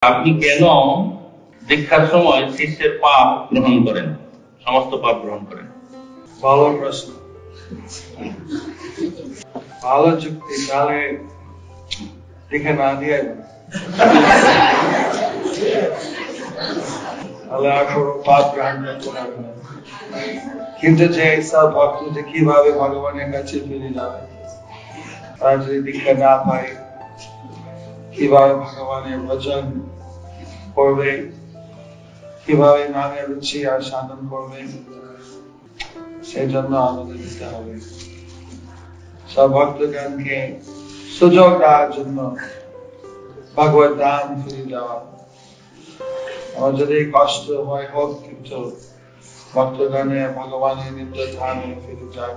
আপনি কেন দীক্ষার সময় শিষ্যের পাপ গ্রহণ করেন, সমস্ত পাপ গ্রহণ করেন? ভালো প্রশ্ন, ভালো যুক্তি। তাহলে দীক্ষা না দিয়ে তাহলে আর কোনো পাপ গ্রহণ করতে পারবে না। কিন্তু যে সব ভক্ত যে কিভাবে ভগবানের কাছে ফিরে যাবে, তারা যদি দীক্ষা না পায়, কিভাবে ভগবানের বচন করবে, কিভাবে নামের রুচি আর সাধন করবে, সেই জন্য আমাদের দিতে হবে। সব ভক্তগণকে সুযোগ দেওয়ার জন্য ভগবত ধাম ফিরে যাওয়া। আমার যদি কষ্ট হয় হোক, কিন্তু ভক্তগণে ভগবানের নিত্য ধামে ফিরে যায়।